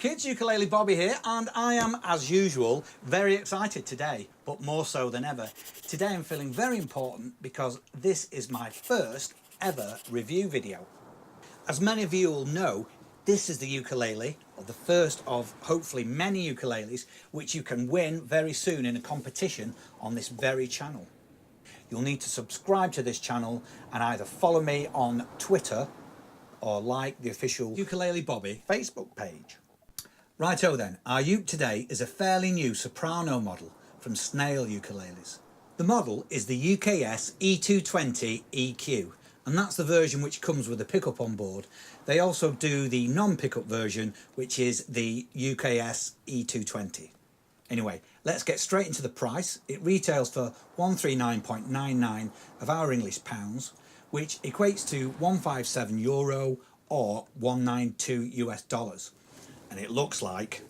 kids, Ukulele Bobby here, and I am, as usual, very excited today, but more so than ever. Today I'm feeling very important because this is my first ever review video. As many of you will know, this is the ukulele, or the first of hopefully many ukuleles, which you can win very soon in a competition on this very channel. You'll need to subscribe to this channel and either follow me on Twitter or like the official Ukulele Bobby Facebook page. Righto then, our uke today is a fairly new soprano model from Snail ukuleles. The model is the UKS E220 EQ, and that's the version which comes with a pickup on board. They also do the non-pickup version, which is the UKS E220. Anyway, let's get straight into the price. It retails for €139.99 of our English pounds, which equates to €157 or $192 US. And it looks like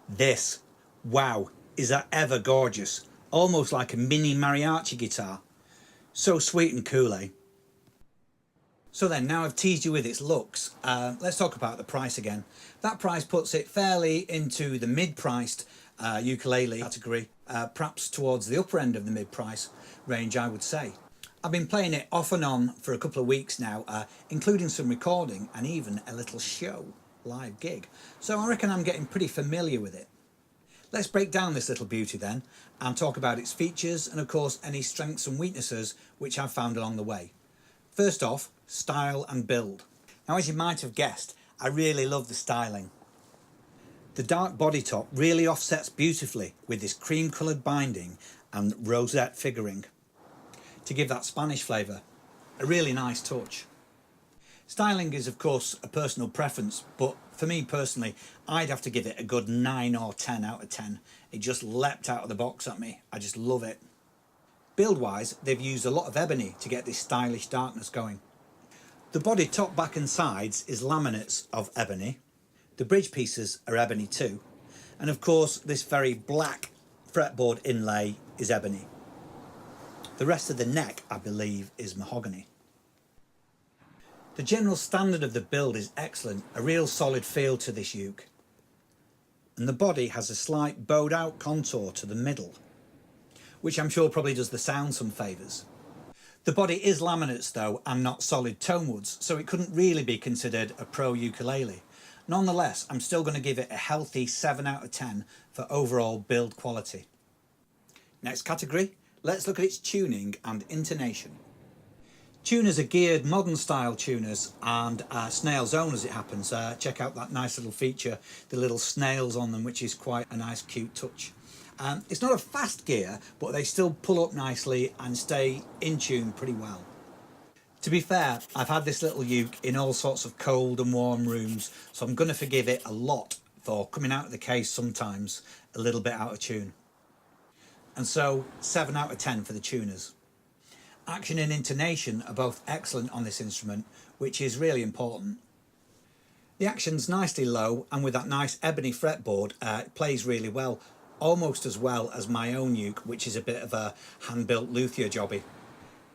this. Wow, is that ever gorgeous? Almost like a mini mariachi guitar. So sweet and cool, eh? So then, now I've teased you with its looks, let's talk about the price again. That price puts it fairly into the mid-priced ukulele category, perhaps towards the upper end of the mid-price range, I would say. I've been playing it off and on for a couple of weeks now, including some recording and even a little show, live gig. So I reckon I'm getting pretty familiar with it. Let's break down this little beauty then and talk about its features and of course any strengths and weaknesses which I've found along the way. First off, style and build. Now, as you might have guessed, I really love the styling. The dark body top really offsets beautifully with this cream coloured binding and rosette figuring to give that Spanish flavour. A really nice touch. Styling is of course a personal preference, but for me personally, I'd have to give it a good 9 or 10 out of 10. It just leapt out of the box at me. I just love it. Build wise, they've used a lot of ebony to get this stylish darkness going. The body, top, back and sides is laminates of ebony. The bridge pieces are ebony too. And of course this very black fretboard inlay is ebony. The rest of the neck, I believe, is mahogany. The general standard of the build is excellent, a real solid feel to this uke. And the body has a slight bowed out contour to the middle, which I'm sure probably does the sound some favours. The body is laminates though and not solid tone woods, so it couldn't really be considered a pro ukulele. Nonetheless, I'm still going to give it a healthy 7 out of 10 for overall build quality. Next category, let's look at its tuning and intonation. Tuners are geared modern style tuners and Snail's own as it happens. Check out that nice little feature, the little snails on them, which is quite a nice cute touch. It's not a fast gear, but they still pull up nicely and stay in tune pretty well. To be fair, I've had this little uke in all sorts of cold and warm rooms, so I'm going to forgive it a lot for coming out of the case sometimes a little bit out of tune. And so 7 out of 10 for the tuners. Action and intonation are both excellent on this instrument, which is really important. The action's nicely low, and with that nice ebony fretboard, it plays really well. Almost as well as my own uke, which is a bit of a hand-built luthier jobby.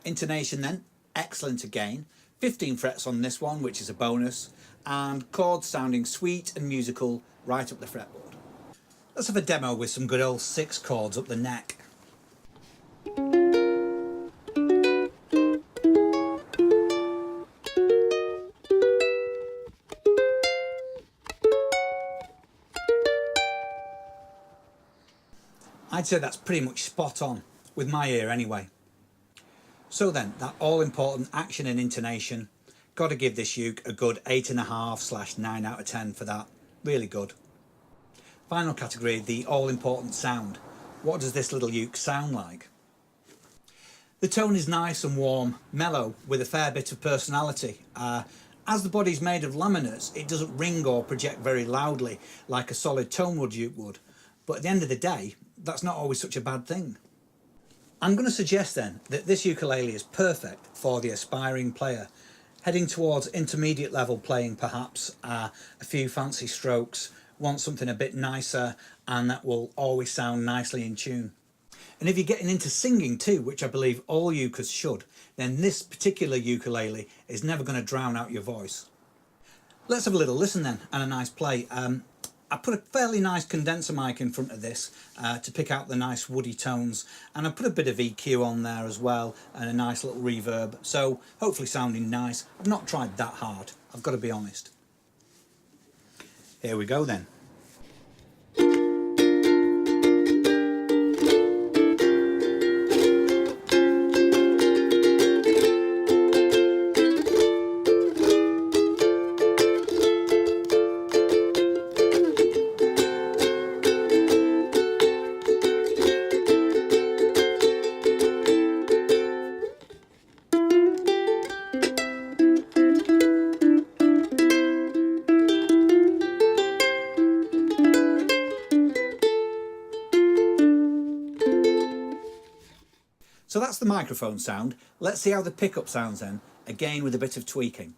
Intonation then, excellent again. 15 frets on this one, which is a bonus, and chords sounding sweet and musical right up the fretboard. Let's have a demo with some good old 6 chords up the neck. I'd say that's pretty much spot on, with my ear anyway. So then, that all-important action and intonation, got to give this uke a good 8.5/9 out of 10 for that. Really good. Final category, the all-important sound. What does this little uke sound like? The tone is nice and warm, mellow, with a fair bit of personality. As the body's made of laminates, it doesn't ring or project very loudly like a solid tone wood uke would. But at the end of the day, that's not always such a bad thing. I'm going to suggest then that this ukulele is perfect for the aspiring player, heading towards intermediate level playing perhaps, a few fancy strokes, want something a bit nicer and that will always sound nicely in tune. And if you're getting into singing too, which I believe all ukers should, then this particular ukulele is never going to drown out your voice. Let's have a little listen then, and a nice play. I put a fairly nice condenser mic in front of this to pick out the nice woody tones, and I put a bit of EQ on there as well and a nice little reverb, so hopefully sounding nice. I've not tried that hard, I've got to be honest. Here we go then. So that's the microphone sound. Let's see how the pickup sounds then, again with a bit of tweaking.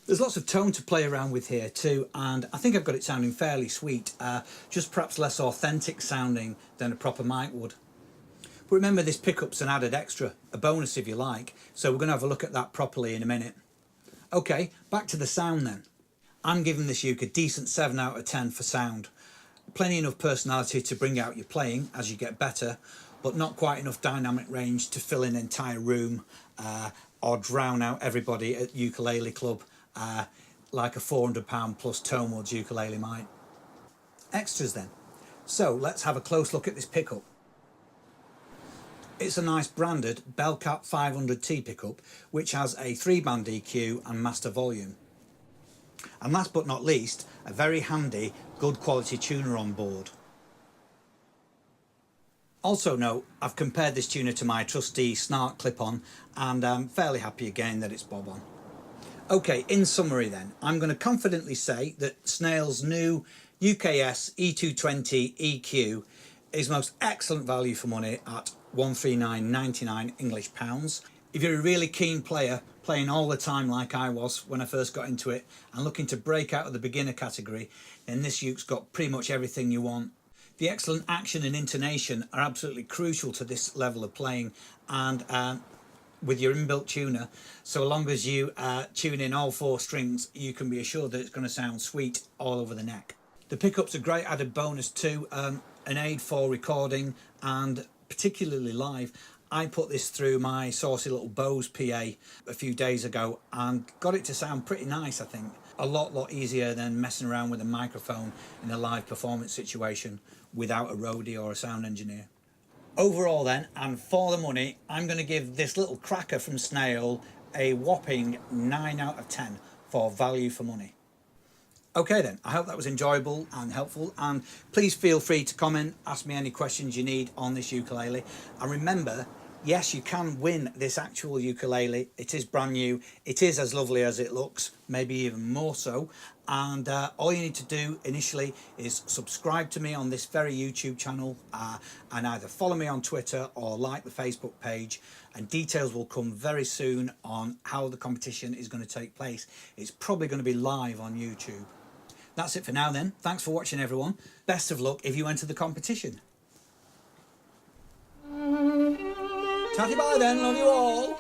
There's lots of tone to play around with here too, and I think I've got it sounding fairly sweet, just perhaps less authentic sounding than a proper mic would. But remember, this pickup's an added extra, a bonus if you like, so we're going to have a look at that properly in a minute. Okay, back to the sound then. I'm giving this uke a decent 7 out of 10 for sound. Plenty enough personality to bring out your playing as you get better, but not quite enough dynamic range to fill an entire room or drown out everybody at ukulele club. Like a £400 plus Tomewoods ukulele might. Extras then. So let's have a close look at this pickup. It's a nice branded Bellcat 500T pickup which has a 3-band EQ and master volume. And last but not least, a very handy good quality tuner on board. Also note, I've compared this tuner to my trusty Snark clip-on and I'm fairly happy again that it's bob on. Okay, in summary then, I'm going to confidently say that Snail's new UKS E220 EQ is most excellent value for money at £139.99 English pounds. If you're a really keen player, playing all the time like I was when I first got into it and looking to break out of the beginner category, then this uke's got pretty much everything you want. The excellent action and intonation are absolutely crucial to this level of playing, and with your inbuilt tuner, so long as you tune in all 4 strings, you can be assured that it's going to sound sweet all over the neck. The pickup's a great added bonus too, an aid for recording and particularly live. I put this through my saucy little Bose PA a few days ago and got it to sound pretty nice, I think. A lot easier than messing around with a microphone in a live performance situation without a roadie or a sound engineer. Overall then, and for the money, I'm going to give this little cracker from Snail a whopping 9 out of 10 for value for money. Okay then, I hope that was enjoyable and helpful, and please feel free to comment, ask me any questions you need on this ukulele. And remember, yes, you can win this actual ukulele. It is brand new. It is as lovely as it looks, maybe even more so. And all you need to do initially is subscribe to me on this very YouTube channel and either follow me on Twitter or like the Facebook page, and details will come very soon on how the competition is going to take place. It's probably going to be live on YouTube. That's it for now then. Thanks for watching everyone. Best of luck if you enter the competition. Tatty bye then, love you all.